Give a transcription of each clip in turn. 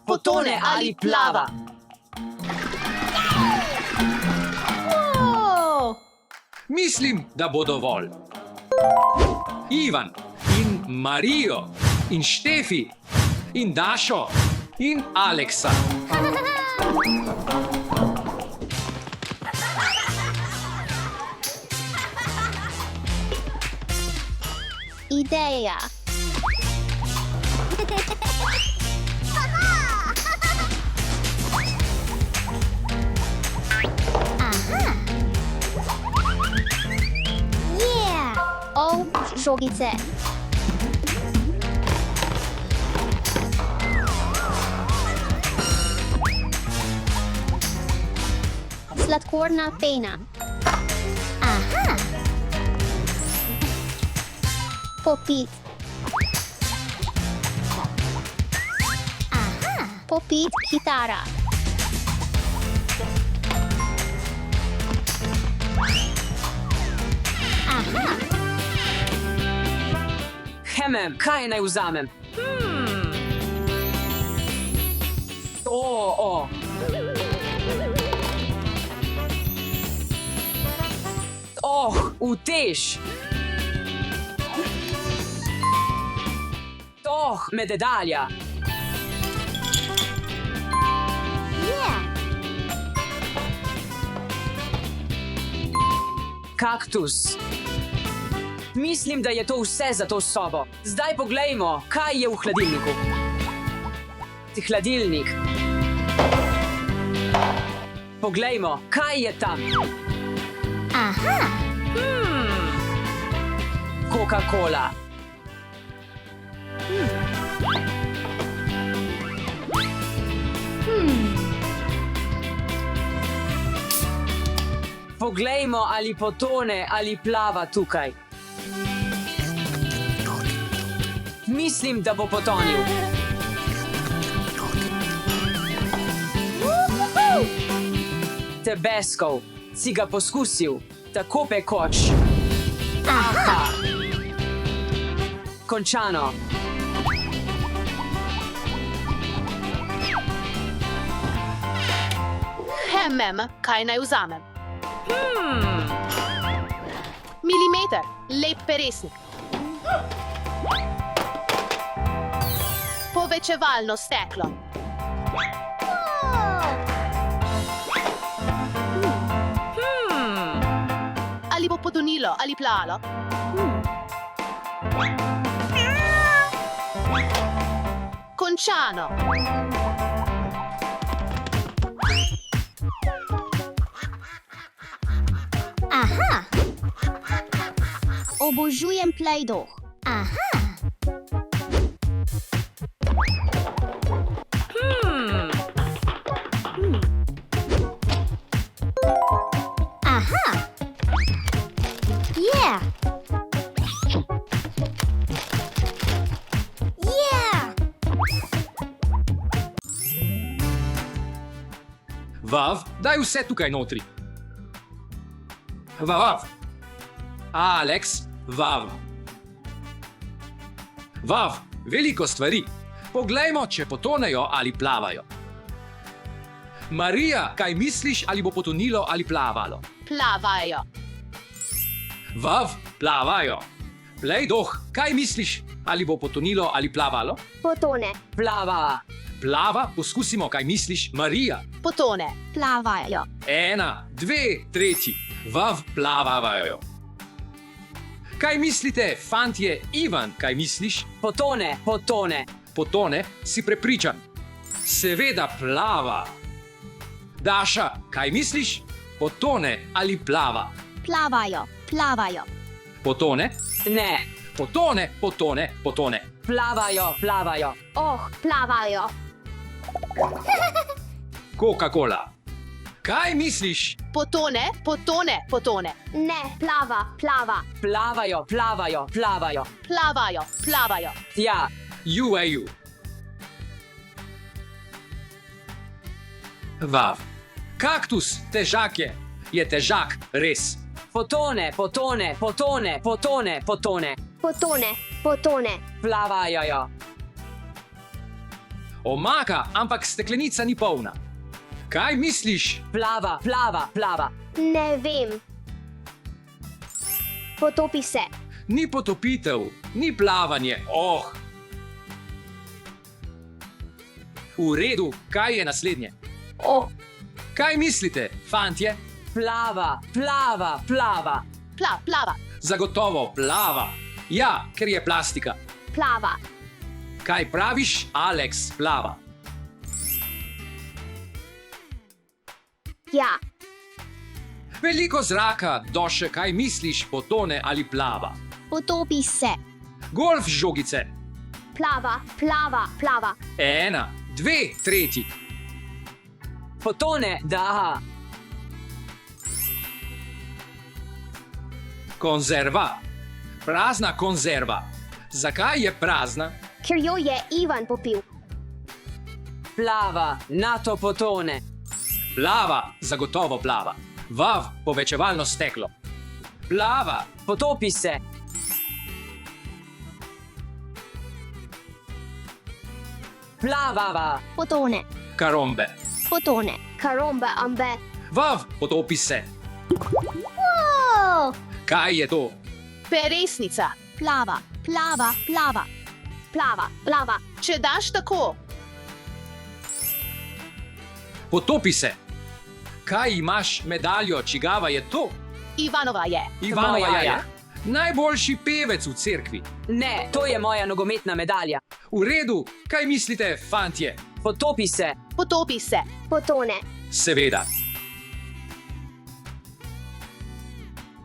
potone ali plava. Mislim, da bo dovolj. Ivan in Marijo in Štefi in Dašo in Aleksa. Ideja. Aha. Yeah. O, žogice. Sladkorna pena. Aha. Popit. Aha. Popit kitara. Aha. Kaj naj vzamem? Utež. Medalja. Yeah. Kaktus. Mislim, da je to vse za to sobo. Zdaj poglejmo, kaj je v hladilniku. Hladilnik. Poglejmo, kaj je tam. Aha. Coca-Cola. Poglejmo, ali potone ali plava tukaj. Mislim, da bo potonil. Tebeskov, si ga poskusil, tako pekoč. Aha. Končano. Kaj naj vzamem? Milimeter, lep peresnik. Povečevalno steklo. Ali bo potonilo ali plalo? Končano. Aha. Obožujem Play-Doh. Aha. Aha. Yeah. Yeah. Vav, daj vse tukaj notri. Vav. Aleks, vav. Vav, veliko stvari. Poglejmo, če potonejo ali plavajo. Marija, kaj misliš, ali bo potonilo ali plavalo? Plavajo. Vav, plavajo. Play-Doh, kaj misliš, ali bo potonilo ali plavalo? Potone. Plava. Plava, poskusimo, kaj misliš, Marija. Potone. Plavajo. 1, 2, 3. Vav, plavajo. Kaj mislite, fantje? Ivan, kaj misliš? Potone. Potone, si prepričan? Seveda plava. Daša, kaj misliš? Potone ali plava? Plavajo. Plavajo. Potone? Ne. Potone. Plavajo. Plavajo. Coca-Cola. Kaj misliš? Potone. Ne, plava. Plavajo. Tja. Ju. Vav. Kaktus, težak je. Je težak, res. Potone. Potone. Plavajo. Omaka, ampak steklenica ni polna. Kaj misliš? Plava, plava, plava. Ne vem. Potopi se. Ni potopitev, ni plavanje. Oh. V redu, kaj je naslednje? Oh. Kaj mislite, fantje? Plava, plava, plava. Plava. Zagotovo plava. Ja, ker je plastika. Plava. Kaj praviš, Alex, plava? Ja. Veliko zraka, Doše, kaj misliš, potone ali plava? Potopi se. Golf žogice. Plava, plava, plava. 1, 2, 3. Potone, da. Konzerva. Prazna konzerva. Zakaj je prazna? Ker jo je Ivan popil. Plava, na to potone. Plava, zagotovo plava. Vav, povečevalno steklo. Plava. Potopi se. Plava, Potone. Karombe. Potone. Karombe ambe. Vav, potopi se. Oh. Kaj je to? Peresnica. Plava, plava, plava. Plava, plava. Če daš tako, Potopi se. Kaj imaš medaljo, čigava je to? Ivanova je. Ivanova Moja je. je. Najboljši pevec v cerkvi. Ne, to je moja nogometna medalja. V redu, kaj mislite, fantje? Potopi se. Potopi se. Potone. Seveda.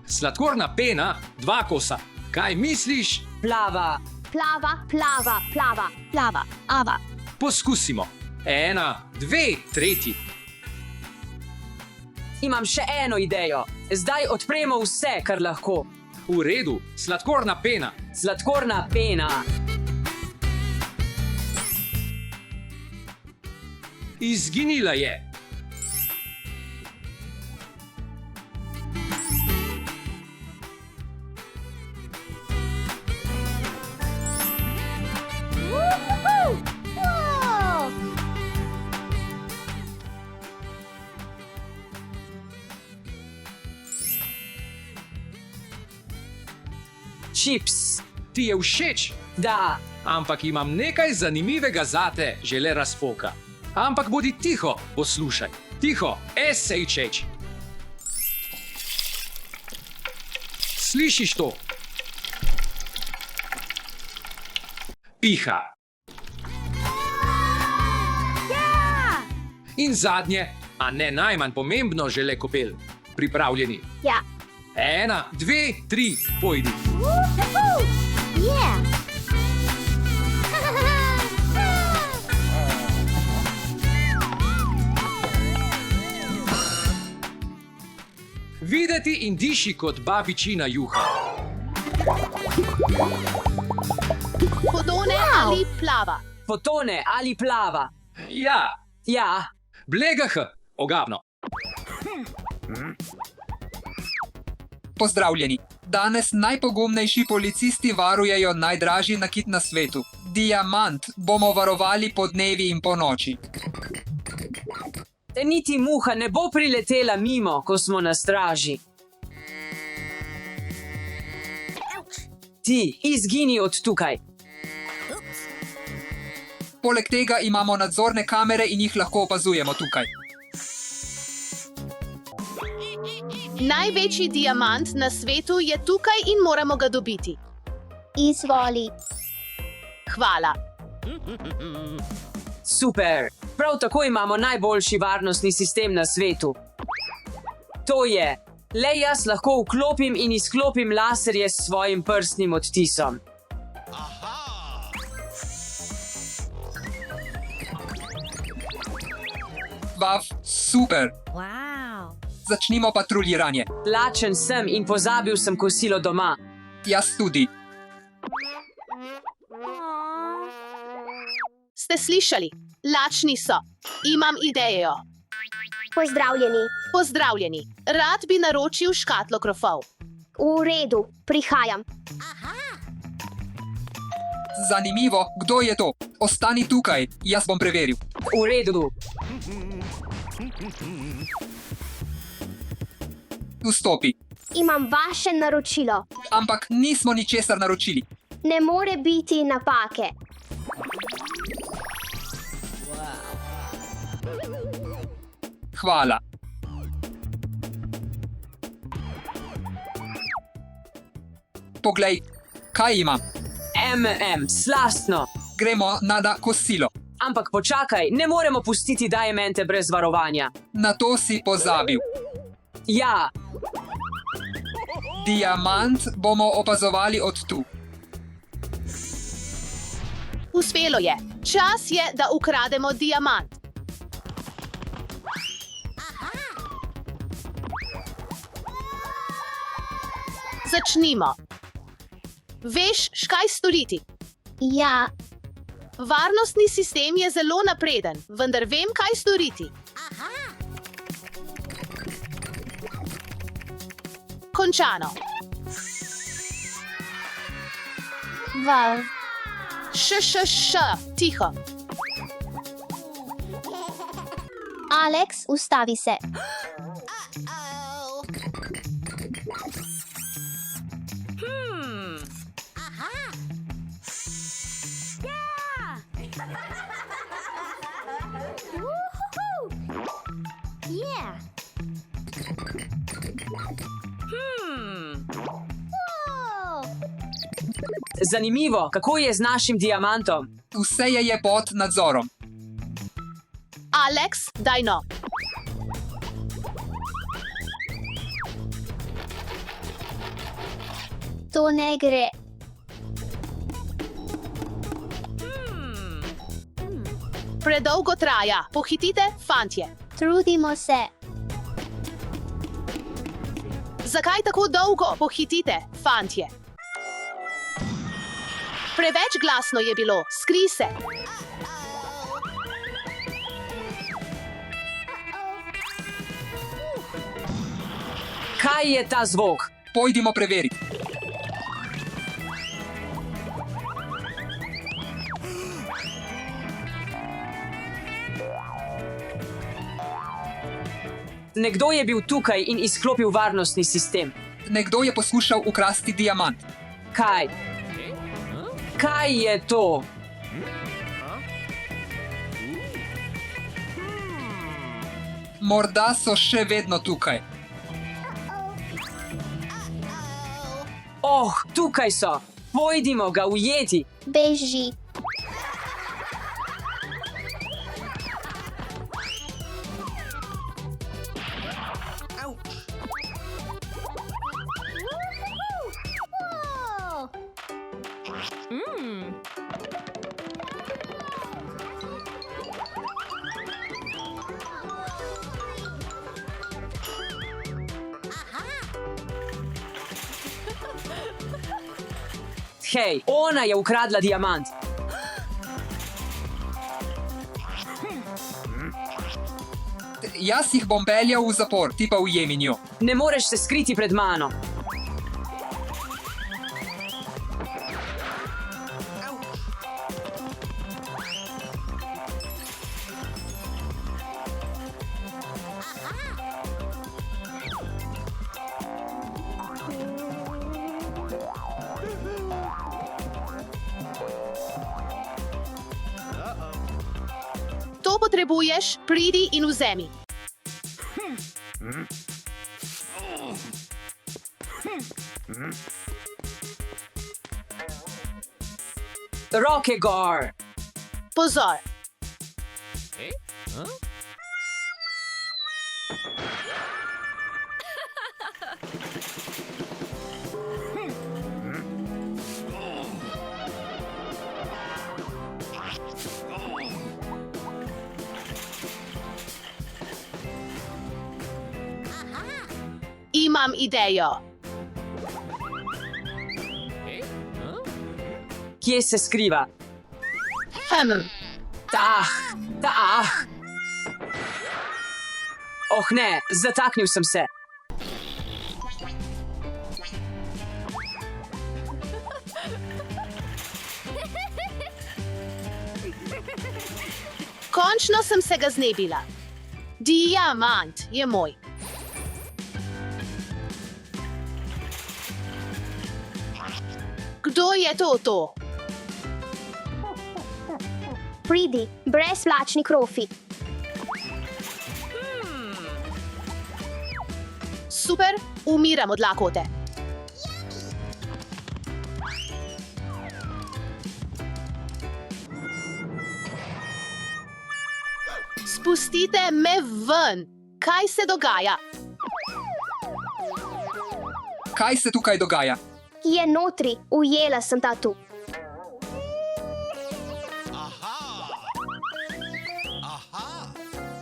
Sladkorna pena, 2 kosa. Kaj misliš? Plava. Plava, plava, plava. Plava, ava. Poskusimo. 1, 2, 3. Imam še eno idejo. Zdaj odpremo vse, kar lahko. V redu, sladkorna pena. Sladkorna pena. Izginila je. Čips. Ti je všeč, Da. ampak imam nekaj zanimivega zate, že le razpoka. Ampak bodi tiho, poslušaj. Tiho, SHH. Slišiš to? Piha. In zadnje, a ne najmanj pomembno, žele kopel. Pripravljeni? Ja. 1, 2, 3, pojdi. Yeah. Videti in diši kot babičina juha. Potone ali plava. Potone ali plava. Ja, Ja. blegah, ogabno. Pozdravljeni. Danes najpogumnejši policisti varujejo najdražji nakit na svetu. Diamant bomo varovali po dnevi in po noči. Niti muha ne bo priletela mimo, ko smo na straži. Ti, izgini od tukaj. Poleg tega imamo nadzorne kamere in jih lahko opazujemo tukaj. Največji diamant na svetu je tukaj in moramo ga dobiti. Izvoli. Hvala. Super. Prav tako imamo najboljši varnostni sistem na svetu. To je. Le jaz lahko vklopim in izklopim laserje s svojim prstnim odtisom. Vav, super. Začnimo patruljiranje. Lačen sem in pozabil sem kosilo doma. Jaz tudi. Ste slišali? Lačni so. Imam idejo. Pozdravljeni. Pozdravljeni. Rad bi naročil škatlo krofov. V redu, prihajam. Zanimivo, kdo je to? Ostani tukaj, jaz bom preveril. V redu. Vstopi. Imam vaše naročilo. Ampak nismo ničesar naročili. Ne more biti napake. Hvala. Poglej, kaj imam. Slastno. Gremo na kosilo. Ampak počakaj, ne moremo pustiti diamante brez varovanja. Na to si pozabil. Ja, Diamant bomo opazovali od tu. Uspelo je. Čas je, da ukrademo diamant. Začnimo. Veš, kaj storiti? Ja, Varnostni sistem je zelo napreden, vendar vem, kaj storiti. Končano. wow. Tiho. Alex, ustavi se. Yeah. zanimivo, kako je z našim diamantom. Vse je pod nadzorom. Alex, daj no. To ne gre. Predolgo traja. Pohitite, fantje. Trudimo se. Zakaj tako dolgo? Pohitite, fantje. Preveč glasno je bilo. Skri se. Kaj je ta zvok? Pojdimo preveriti. Nekdo je bil tukaj in izklopil varnostni sistem. Nekdo je poskušal ukrasti diamant. Kaj? Kaj je to? Morda so še vedno tukaj. Oh, tukaj so. Pojdimo ga ujeti. Beži. Hej, ona je ukradla diamant. Jaz jih bom peljal v zapor, ti pa ujemi njo. Ne moreš se skriti pred mano. To potrebuješ, pridi in vzemi. Roke gor. Pozor. Imam idejo. Kje se skriva? Ah. Oh ne, zataknil sem se. Končno sem se ga znebila. Diamant je moj. Kdo je to? Pridi, brezplačni krofi. Super, umiram od lakote. Spustite me ven. Kaj se dogaja? Kaj se tukaj dogaja? Je notri, ujela sem tatu.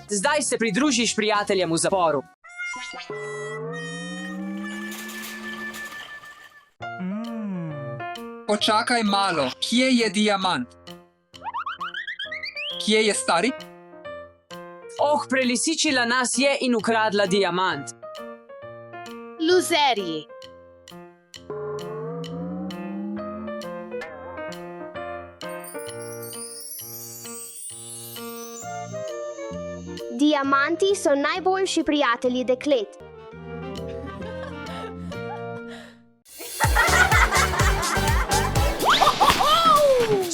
Zdaj se pridružiš prijateljem v zaporu. Počakaj malo, kje je diamant? Kje je stari? Oh, prelisičila nas je in ukradla diamant. Luzerji. Diamanti so najboljši prijatelji deklet.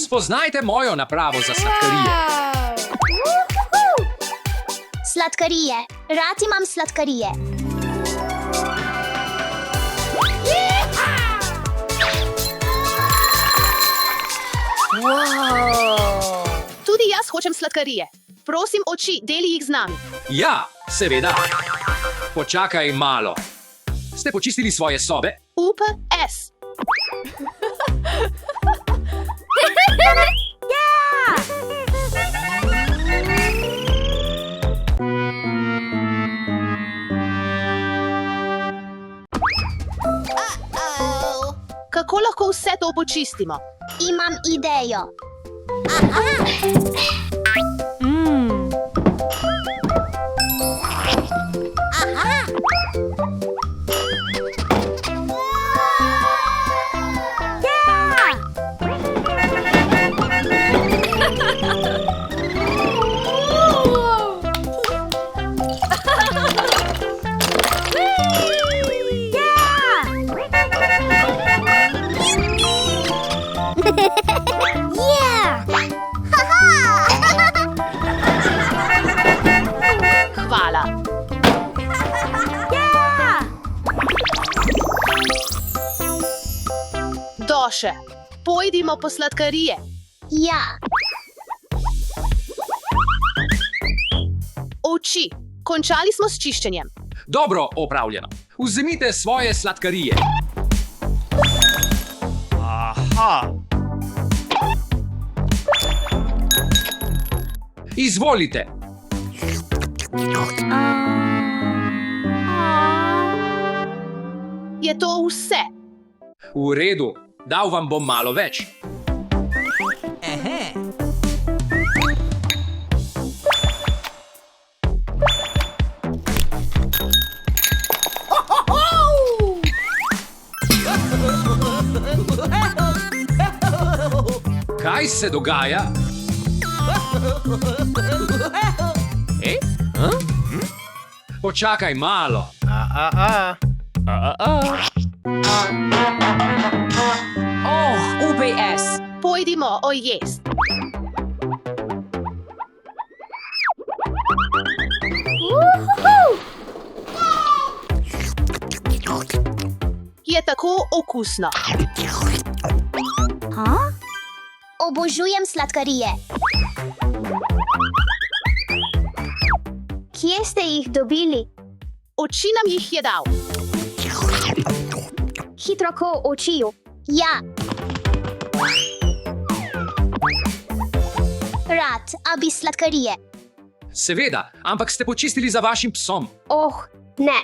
Spoznajte mojo napravo za sladkarije. Sladkarije. Rad imam sladkarije. Tudi jaz hočem sladkarije. Prosim, oči, deli jih z nami. Ja, seveda. Počakaj malo. Ste počistili svoje sobe? UPS. Kako lahko vse to počistimo? Imam idejo. Hvala. Doše, pojdimo po sladkarije. Ja. Oči, končali smo s čiščenjem. Dobro opravljeno. Vzemite svoje sladkarije. Izvolite. Je to vse? V redu, dal vam bom malo več. Kaj se dogaja? Počakaj malo. Oh, UPS. Pojdimo ojest. Je tako okusno. Obožujem sladkarije. Kje ste jih dobili? Oči nam jih je dal. Hitro ko očiju. Ja. Rad, a bi sladkarije. Seveda, ampak ste počistili za vašim psom. Oh, ne.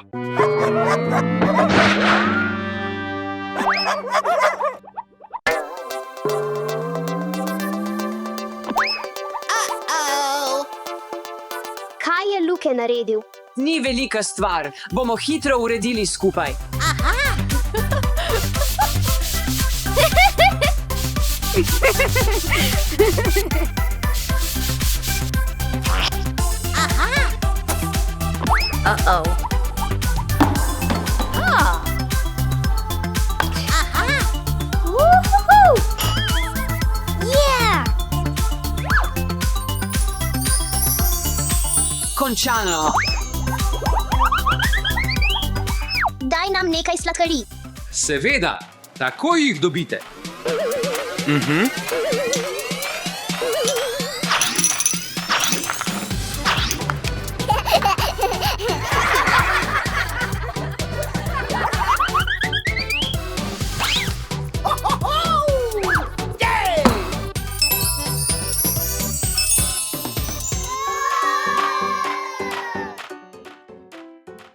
Kaj je Luke naredil? Ni velika stvar, bomo hitro uredili skupaj. Uh-oh. Ah. Aha. Woohoo! Yeah! Končano. Daj nam nekaj sladkarij. Seveda, takoj jih dobite.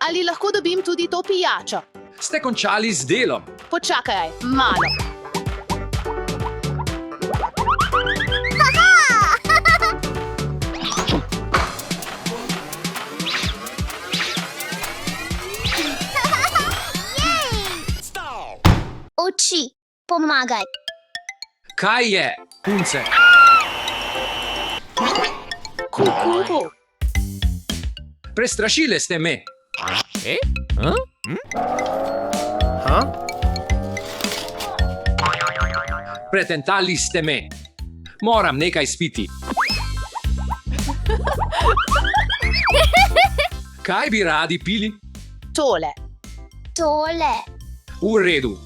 Ali lahko dobim tudi to pijačo? Ste končali z delom? Počakaj, malo. Oči, pomagaj. Kaj je, punce? Kuku. Prestrašile ste me. Pretentali ste me. Moram nekaj spiti. Kaj bi radi pili? Tole. Tole. V redu.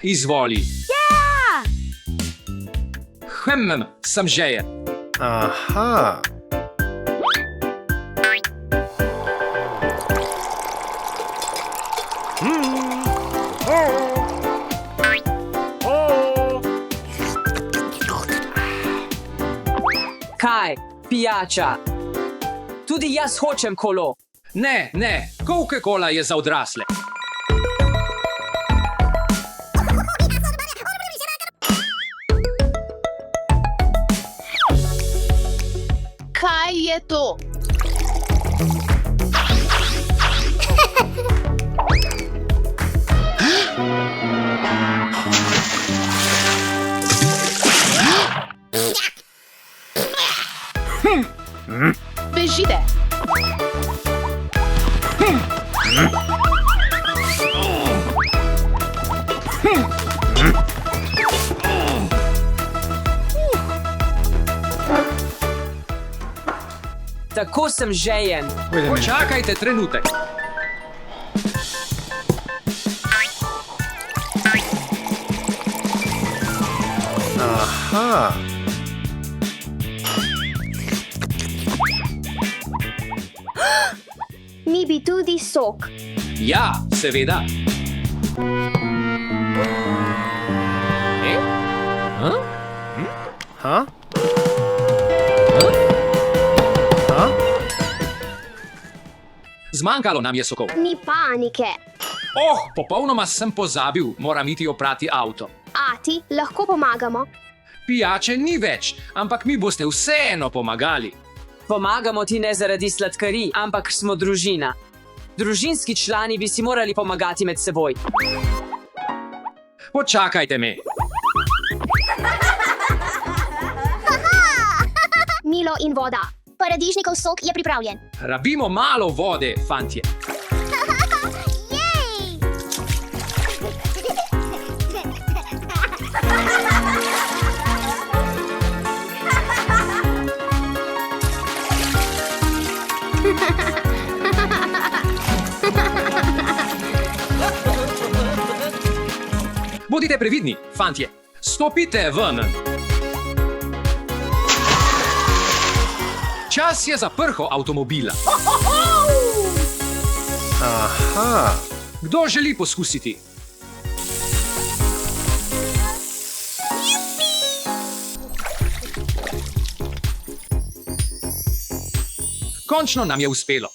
Izvoli. Sem žejen. Aha. Kaj? Pijača. Tudi jaz hočem kolo. Ne, ne, Coca-Cola je za odrasle. Kaj je to? Bežite. Tako sem žejen. Počakajte trenutek. Aha. Mi bi tudi sok. Ja, seveda. Ha? Zmanjkalo nam je sokov. Ni panike. Popolnoma sem pozabil, moram iti oprati avto. Ati, lahko pomagamo. Pijače ni več, ampak mi boste vseeno pomagali. Pomagamo ti ne zaradi sladkarij, ampak smo družina. Družinski člani bi si morali pomagati med seboj. Počakajte me. Milo in voda. Paradižnikov sok je pripravljen. Rabimo malo vode, fantje. Jej! Bodite previdni, fantje. Stopite ven. Čas je za prho avtomobila. Aha. Kdo želi poskusiti? Končno nam je uspelo.